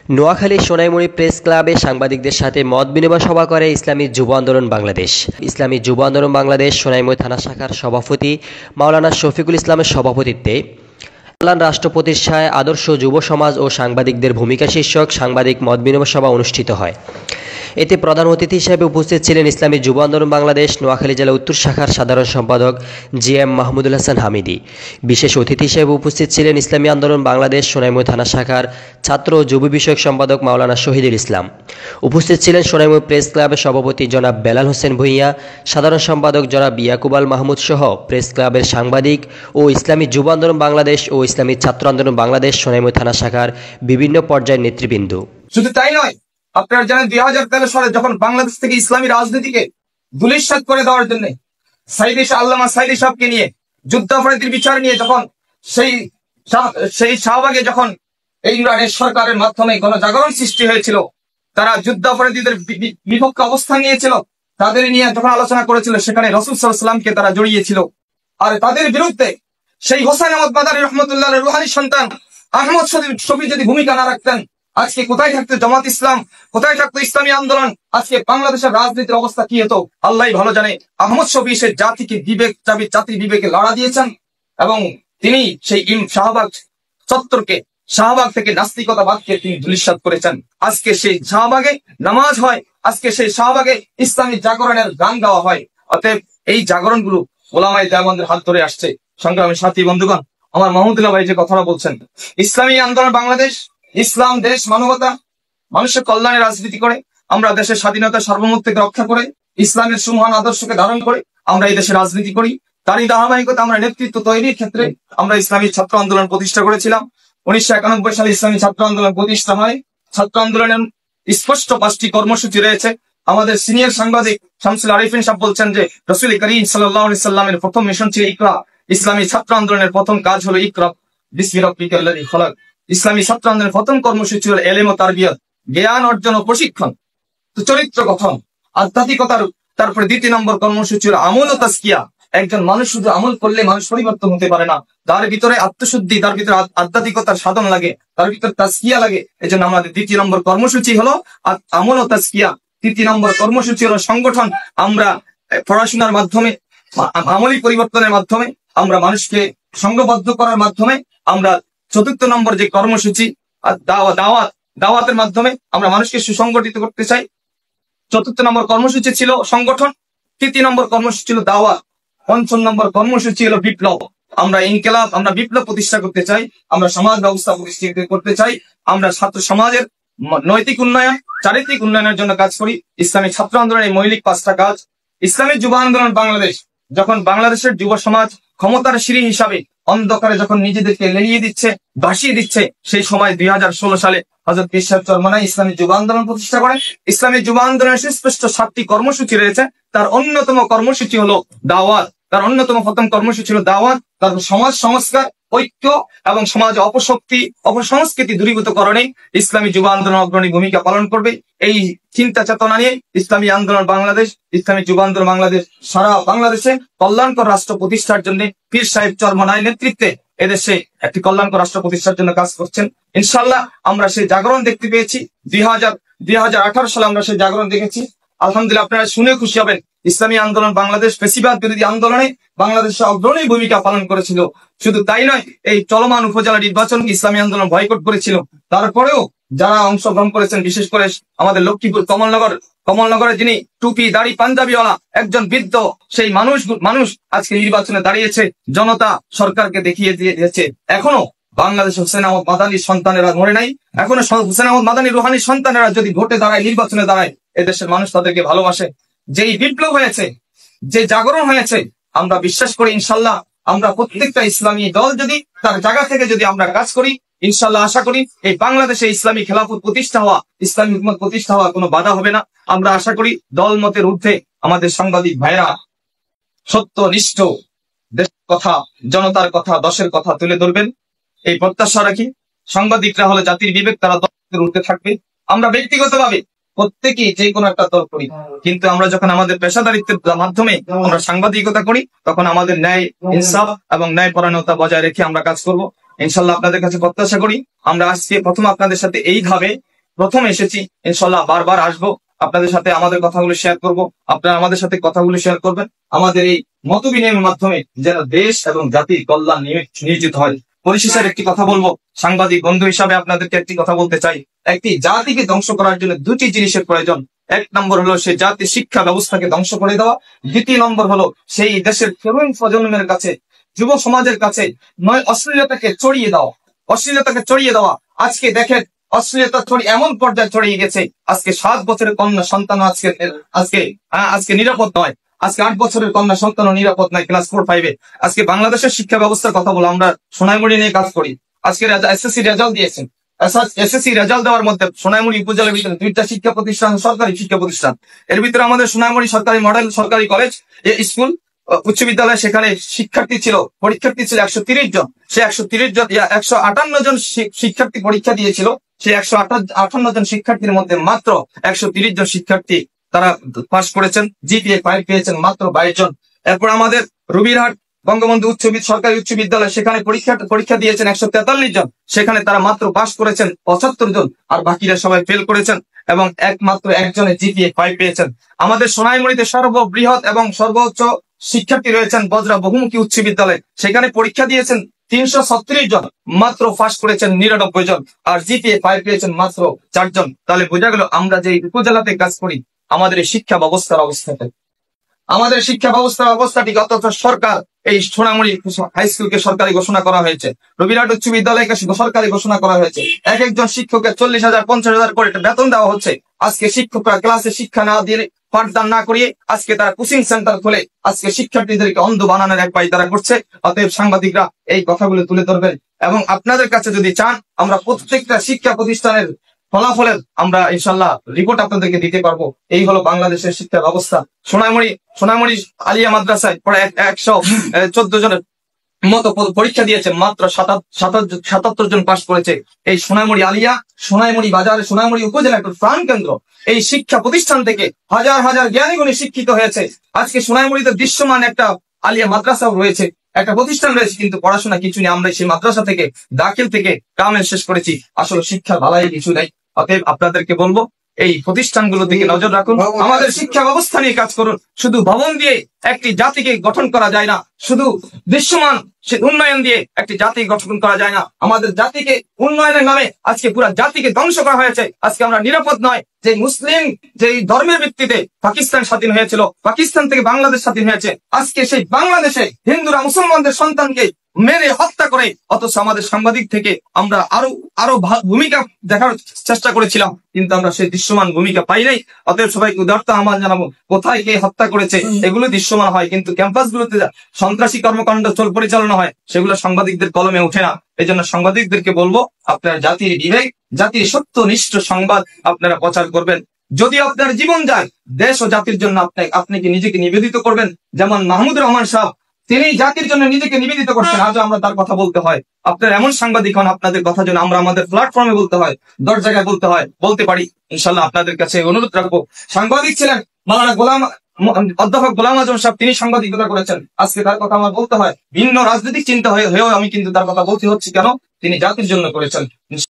Noakhali Sonaimuri press ক্লাবে সাংবাদিকদের সাথে মত বিনিময় সভা করে ইসলামী যুব আন্দোলন বাংলাদেশ। ইসলামী যুব আন্দোলন বাংলাদেশ সোনাইমুড়ি থানা শাখার সভাপতি মাওলানা শফিকুল ইসলামের সভাপতিত্বে কল্যাণ রাষ্ট্র প্রতিষ্ঠায় আদর্শ যুব সমাজ ও সাংবাদিকদের ভূমিকা শীর্ষক সাংবাদিক মত বিনিময় সভা অনুষ্ঠিত হয়। এতে প্রধান অতিথি হিসেবে উপস্থিত ছিলেন ইসলামী যুব আন্দোলন বাংলাদেশ নোয়াখালী জেলা উত্তর শাখার সাধারণ সম্পাদক GM মাহমুদুল হাসান হামিদি। বিশেষ অতিথি হিসেবে উপস্থিত ছিলেন ইসলামী আন্দোলন বাংলাদেশ সোনাইমুড়ি থানা শাখার ছাত্র ও যুব বিষয়ক সম্পাদক মাওলানা শহীদুল ইসলাম। উপস্থিত ছিলেন সোনাইমুড়ি প্রেস ক্লাবের সভাপতি জনাব বেলাল হোসেন ভূঁইয়া, সাধারণ সম্পাদক জনাব ইয়াকুব আল মাহমুদ সহ প্রেস ক্লাবের সাংবাদিক ও ইসলামী যুব আন্দোলন বাংলাদেশ ও ইসলামী ছাত্র আন্দোলন বাংলাদেশ সোনাইমুড়ি থানা শাখার বিভিন্ন পর্যায়ের নেতৃবৃন্দ। শুধু তাই নয়, আপনারা জানেন 2013 সালে যখন বাংলাদেশ থেকে ইসলামী রাজনীতিকে ধূলিসাৎ করে দেওয়ার জন্য আল্লামা সাইদি সাহেবকে নিয়ে যুদ্ধাপরাধীর বিচার নিয়ে যখন সেই শাহবাগে যখন এই ইমরানের সরকারের মাধ্যমে গণজাগরণ সৃষ্টি হয়েছিল, তারা যুদ্ধাপরাধীদের বিপক্ষে অবস্থান নিয়েছিল, তাদের নিয়ে যখন আলোচনা করেছিল সেখানে রাসূল সাল্লাল্লাহু আলাইহি ওয়াসাল্লামকে তারা জড়িয়েছিল। আর তাদের বিরুদ্ধে সেই হোসেন আহমদ মাদানী রহমতুল্লাহ রুহানী সন্তান আহমদ শফি যদি ভূমিকা না রাখতেন, আজকে কোথায় থাকতো জামাত ইসলাম, কোথায় থাকতো ইসলামী আন্দোলন, আজকে বাংলাদেশের রাজনীতির অবস্থা কি হতো আল্লাহ ভালো জানে। আহমদ শফি সে জাতিকে জাতির বিবেকে লড়া দিয়েছেন এবং তিনি সেই শাহবাগ চত্বরকে, শাহবাগ থেকে নাস্তিকতাবাদকে তিনি ধূলিসাৎ করেছেন। আজকে সেই শাহবাগে নামাজ হয়, আজকে সেই শাহবাগে ইসলামী জাগরণের গান গাওয়া হয়। অতএব এই জাগরণ গুলো ওলামায়ে দেওবন্দের হাত ধরে আসছে। সংগ্রামী সাথী বন্ধুগণ, আমার মাহমুদুল্লাহ ভাই যে কথাটা বলছেন, ইসলামী আন্দোলন বাংলাদেশ ইসলাম, দেশ, মানবতা, মানুষের কল্যাণে রাজনীতি করে, আমরা দেশের স্বাধীনতা সার্বভৌমত্বকে রক্ষা করে ইসলামের সুমহান আদর্শকে ধারণ করে আমরা এই দেশে রাজনীতি করি। তারই ধারাবাহিকতা আমরা নেতৃত্ব তৈরির ক্ষেত্রে আমরা ইসলামী ছাত্র আন্দোলন প্রতিষ্ঠা করেছিলাম। 1991 সালে ইসলামী ছাত্র আন্দোলন প্রতিষ্ঠা হয়। ছাত্র আন্দোলনের স্পষ্ট 5টি কর্মসূচি রয়েছে। আমাদের সিনিয়র সাংবাদিক শামসুল আরিফিন সাহেব বলছেন যে রাসূল করিম সাল্লাল্লাহু আলাইহি সাল্লামের প্রথম মিশন ছিল ইকরা। ইসলামী ছাত্র আন্দোলনের প্রথম কাজ হলো ইকরা বিসমি রাব্বিকাল্লাযী খলাক। ইসলামী ছাত্র আন্দোলনের প্রথম কর্মসূচি হল এলেম ও তারবিয়ত, জ্ঞান অর্জন ও প্রশিক্ষণ, তো চরিত্র গঠন, আধ্যাত্মিকতার। তারপরে 2 নম্বর কর্মসূচি হল আমল ও তাজকিয়া। একজন মানুষ শুধু আমল করলে মানুষ পরিবর্তন হতে পারে না, তার ভিতরে আত্মশুদ্ধি, তার ভিতরে আধ্যাত্মিকতার সাধন লাগে, তার ভিতরে তাজকিয়া লাগে। এই জন্য আমাদের 2 নম্বর কর্মসূচি হলো আমল ও তাজকিয়া। 3 নম্বর কর্মসূচি হলো সংগঠন। আমরা পড়াশোনার মাধ্যমে, আমলি পরিবর্তনের মাধ্যমে, আমরা মানুষকে সংঘবদ্ধ করার মাধ্যমে, আমরা 4 নম্বর যে কর্মসূচি দাওয়াতের মাধ্যমে আমরা মানুষকে সুসংগঠিত করতে চাই। 4 নম্বর কর্মসূচি ছিল সংগঠন। 3 নম্বর কর্মসূচি ছিল দাওয়াত। 5 নম্বর কর্মসূচি হলো বিপ্লব। আমরা ইনকিলাব, আমরা বিপ্লব প্রতিষ্ঠা করতে চাই, আমরা সমাজ ব্যবস্থা প্রতিষ্ঠিত করতে চাই, আমরা ছাত্র সমাজের নৈতিক উন্নয়ন, চারিত্রিক উন্নয়নের জন্য কাজ করি। ইসলামী ছাত্র আন্দোলনের মৌলিক 5টা কাজ। ইসলামী যুব আন্দোলন বাংলাদেশ যখন বাংলাদেশের যুব সমাজ ক্ষমতার সিঁড়ি হিসাবে অন্ধকারে যখন নিজেদেরকে লেলিয়ে দিচ্ছে, ভাসিয়ে দিচ্ছে, সেই সময় 2016 সালে হযরত পীর সাহেব চরমনাই ইসলামী যুব আন্দোলন প্রতিষ্ঠা করেন। ইসলামী যুব আন্দোলনের সুস্পষ্ট 7টি কর্মসূচি রয়েছে। তার অন্যতম কর্মসূচি হলো দাওয়াত। তার অন্যতম প্রথম কর্মসূচি হলো দাওয়াত। তারপর সমাজ সংস্কার, ঐক্য এবং সমাজ অপসংস্কৃতি দূরীভূতকরণে ইসলামী যুব আন্দোলন অগ্রণী ভূমিকা পালন করবে। এই চিন্তা চেতনা নিয়ে ইসলামী আন্দোলন বাংলাদেশ, ইসলামী যুব আন্দোলন বাংলাদেশ সারা বাংলাদেশে কল্যাণকর রাষ্ট্র প্রতিষ্ঠার জন্য পীর সাহেব চরমনাই নেতৃত্বে এদেশে একটি কল্যাণকর রাষ্ট্র প্রতিষ্ঠার জন্য কাজ করছেন। ইনশাআল্লাহ আমরা সেই জাগরণ দেখতে পেয়েছি। 2018 সালে আমরা সেই জাগরণ দেখেছি। আলহামদুলিল্লাহ, আপনারা শুনে খুশি হবেন, ইসলামী আন্দোলন বাংলাদেশ ফ্যাসিবাদ বিরোধী আন্দোলনে বাংলাদেশে অগ্রণী ভূমিকা পালন করেছিল। শুধু তাই নয়, এই চলমান উপজেলা নির্বাচনকে ইসলামী আন্দোলন বয়কট করেছিল। তারপরেও যারা অংশগ্রহণ করেছেন, বিশেষ করে আমাদের লক্ষ্মীপুর কমলনগরে যিনি টুপি দাড়ি পাঞ্জাবিওয়ালা একজন বৃদ্ধ, সেই মানুষ আজকে নির্বাচনে দাঁড়িয়েছে, জনতা সরকারকে দেখিয়ে দিয়েছে। এখনো বাংলাদেশে হোসেন আহমদ মাদানির সন্তানেরা মরে নাই। এখনো হোসেন আহমদ মাদানী রুহানির সন্তানেরা যদি ভোটে দাঁড়ায়, নির্বাচনে দাঁড়ায়, এদেশের মানুষ তাদেরকে ভালোবাসে। যেই বিপ্লব হয়েছে, যে জাগরণ হয়েছে, আমরা বিশ্বাস করি ইনশাল্লাহ আমরা প্রত্যেকটা ইসলামী দল যদি তার জায়গা থেকে যদি আমরা কাজ করি, ইনশাল্লাহ আশা করি এই বাংলাদেশে ইসলামী খেলাফত প্রতিষ্ঠা হওয়া, ইসলামী হুকুমত প্রতিষ্ঠা হওয়া কোনো বাধা হবে না। আমরা আশা করি দল মতের ঊর্ধ্বে আমাদের সাংবাদিক ভাইরা সত্যনিষ্ঠ দেশের কথা, জনতার কথা, দশের কথা তুলে ধরবেন, এই প্রত্যাশা রাখি। সাংবাদিকরা হলো জাতির বিবেক, তারা দলের ঊর্ধ্বে থাকবে। আমরা ব্যক্তিগতভাবে প্রত্যেকেই যে কোনো একটা দল করি, কিন্তু আমরা যখন আমাদের পেশাদারিত্বের মাধ্যমে আমরা সাংবাদিকতা করি, তখন আমাদের ন্যায়, ইনসাফ এবং ন্যায় পরায়ণতা বজায় রেখে আমরা কাজ করব। ইনশাল্লাহ আপনাদের কাছে প্রত্যাশা করি আমরা আজকে প্রথম আপনাদের সাথে এইভাবে প্রথম এসেছি, ইনশাল্লাহ বারবার আসবো, আপনাদের সাথে আমাদের কথাগুলো শেয়ার করব, আপনারা আমাদের সাথে কথাগুলো শেয়ার করবেন। আমাদের এই মত বিনিময়ের মাধ্যমে যেন দেশ এবং জাতির কল্যাণ নিয়োজিত হয়। পরিশেষের একটি কথা বলবো, সাংবাদিক বন্ধু হিসাবে আপনাদেরকে একটি কথা বলতে চাই। একটি জাতিকে ধ্বংস করার জন্য দুটি জিনিসের প্রয়োজন। এক নম্বর হলো সেই জাতির শিক্ষা ব্যবস্থাকে ধ্বংস করে দেওয়া, দ্বিতীয় নম্বর হলো সেই দেশের তরুণ প্রজন্মের কাছে, যুব সমাজের কাছে নয় অশ্লীলতাকে ছড়িয়ে দেওয়া, অশ্লীলতাকে ছড়িয়ে দেওয়া। আজকে দেখেন অশ্লীলতা এমন পর্যায়ে ছড়িয়ে গেছে, আজকে 7 বছরের কন্যা সন্তান আজকে নিরাপদ নয়। আজকে 8 বছরের কন্যা সন্তানও নিরাপদ নয় ক্লাস 4-5-এ। আজকে বাংলাদেশের শিক্ষা ব্যবস্থার কথা বলো, আমরা সোনাইমুড়ি নিয়ে কাজ করি। আজকে এসএসসি রেজাল্ট দিয়েছেন, এসএসসি রেজাল্ট দেওয়ার মধ্যে সোনাইমুড়ি উপজেলার ভিতরে 2টা শিক্ষা প্রতিষ্ঠান, সরকারি শিক্ষা প্রতিষ্ঠান। এর ভিতরে আমাদের সোনাইমুড়ি সরকারি মডেল সরকারি কলেজ স্কুল উচ্চ বিদ্যালয়, সেখানে পরীক্ষার্থী ছিল 130 জন। সে 158 জন শিক্ষার্থী পরীক্ষা দিয়েছিল। সে 158 জন শিক্ষার্থীর মধ্যে মাত্র 130 জন শিক্ষার্থী তারা পাস করেছেন, জিপিএ 5 পেয়েছেন মাত্র 22 জন। এরপর আমাদের রুবিরহাট বঙ্গবন্ধু সরকারি উচ্চ বিদ্যালয়, সেখানে পরীক্ষা দিয়েছেন 143 জন, সেখানে তারা মাত্র পাস করেছেন 75 জন, আর বাকিরা সবাই ফেল করেছেন এবং একমাত্র একজনের জিপিএ 5 পেয়েছেন। আমাদের সোনাইমুড়িতে সর্ববৃহৎ এবং সর্বোচ্চ শিক্ষার্থী রয়েছেন বজরা বহুমুখী উচ্চ বিদ্যালয়, সেখানে পরীক্ষা দিয়েছেন 336 জন, মাত্র পাস করেছেন 99 জন, আর জিপিএ 5 পেয়েছেন মাত্র 4 জন। তাহলে বোঝা গেল আমরা যে উপজেলাতে কাজ করি, আমাদের এই শিক্ষা ব্যবস্থার অবস্থাটি অথচ সরকার এই সোনামুড়ি হাই স্কুলকে সরকারি ঘোষণা করা হয়েছে, রবিরহাট উচ্চ বিদ্যালয়কে সরকারি ঘোষণা করা হয়েছে। একজন শিক্ষকের 40,000 50,000 করে বেতন দেওয়া হচ্ছে। আজকে শিক্ষকরা ক্লাসে শিক্ষা না দিয়ে, পাঠদান না করিয়ে আজকে তারা কোচিং সেন্টার খুলে আজকে শিক্ষার্থীদেরকে অন্ধ বানানোর এক পাই তারা করছে। অতএব সাংবাদিকরা এই কথাগুলো তুলে ধরবেন এবং আপনাদের কাছে যদি চান, আমরা প্রত্যেকটা শিক্ষা প্রতিষ্ঠানের ফলাফলের আমরা ইনশাল্লাহ রিপোর্ট আপনাদেরকে দিতে পারবো। এই হলো বাংলাদেশের শিক্ষা ব্যবস্থা। সোনাইমুড়ি আলিয়া মাদ্রাসায় প্রায় 114 জনের মতো পরীক্ষা দিয়েছে, মাত্র 77 জন পাস করেছে। এই সোনাইমুড়ি আলিয়া, সোনাইমুড়ি বাজার, সোনাইমুড়ি উপজেলা একটা প্রাণ কেন্দ্র। এই শিক্ষা প্রতিষ্ঠান থেকে হাজার হাজার জ্ঞানীগুণী শিক্ষিত হয়েছে। আজকে সোনাইমুড়িতে দৃশ্যমান একটা আলিয়া মাদ্রাসাও রয়েছে, একটা প্রতিষ্ঠান রয়েছে, কিন্তু পড়াশোনা কিছু নেই। আমরা সেই মাদ্রাসা থেকে দাখিল থেকে কামেল শেষ করেছি, আসলে শিক্ষার ভালাই কিছু নেই। অতএব আপনাদেরকে বলবো, এই প্রতিষ্ঠানগুলো দিকে নজর রাখুন, আমাদের শিক্ষা ব্যবস্থা নিয়ে কাজ করুন। শুধু ভবন দিয়ে একটি জাতিকে গঠন করা যায় না, শুধু দৃশ্যমান উন্নয়ন দিয়ে একটি জাতি গঠন করা যায় না। আমাদের জাতিকে উন্নয়নের নামে আজকে পুরো জাতিকে ধ্বংস করা হয়েছে। আজকে আমরা নিরাপদ নয়। যে মুসলিম যে ধর্মের ভিত্তিতে পাকিস্তান স্বাধীন হয়েছিল, পাকিস্তান থেকে বাংলাদেশ স্বাধীন হয়েছে, আজকে সেই বাংলাদেশে হিন্দুরা মুসলমানদের সন্তানকে মেরে হত্যা করে। অথচ আমাদের সাংবাদিক থেকে আমরা আরো ভূমিকা দেখার চেষ্টা করেছিলাম, কিন্তু আমরা সেই দৃশ্যমান ভূমিকা পাই নাই। অতএব সবাইকে উদারতা আহ্বান জানাবো, কোথায় কে হত্যা করেছে এগুলো দৃশ্যমান হয়, কিন্তু ক্যাম্পাসগুলোতে সন্ত্রাসী কর্মকাণ্ড পরিচালনা হয়, সেগুলো সাংবাদিকদের কলমে ওঠে না। এই জন্য সাংবাদিকদেরকে বলবো, আপনারা জাতির বিবেক, জাতির সত্যনিষ্ঠ সংবাদ আপনারা প্রচার করবেন। যদি আপনার জীবন যায়, দেশ ও জাতির জন্য আপনি কি নিজেকে নিবেদিত করবেন? যেমন মাহমুদুর রহমান সাহেব, তিনি জাতির জন্য নিজেকে নিবেদিত করছেন, আজও আমরা তার কথা বলতে হয়। আপনারা এমন সাংবাদিক হন, আপনাদের কথা যেন আমরা আমাদের প্ল্যাটফর্মে বলতে হয়, 10 জায়গায় বলতে পারি। ইনশাল্লাহ আপনাদের কাছে অনুরোধ রাখবো। সাংবাদিক ছিলেন অধ্যাপক গোলাম আজম সাহেব, তিনি সাংবাদিকতা করেছেন, আজকে তার কথা আমার বলতে হয়। ভিন্ন রাজনৈতিক চিন্তা হয়েও আমি কিন্তু তার কথা বলতে হচ্ছে, কেন? তিনি জাতির জন্য করেছেন।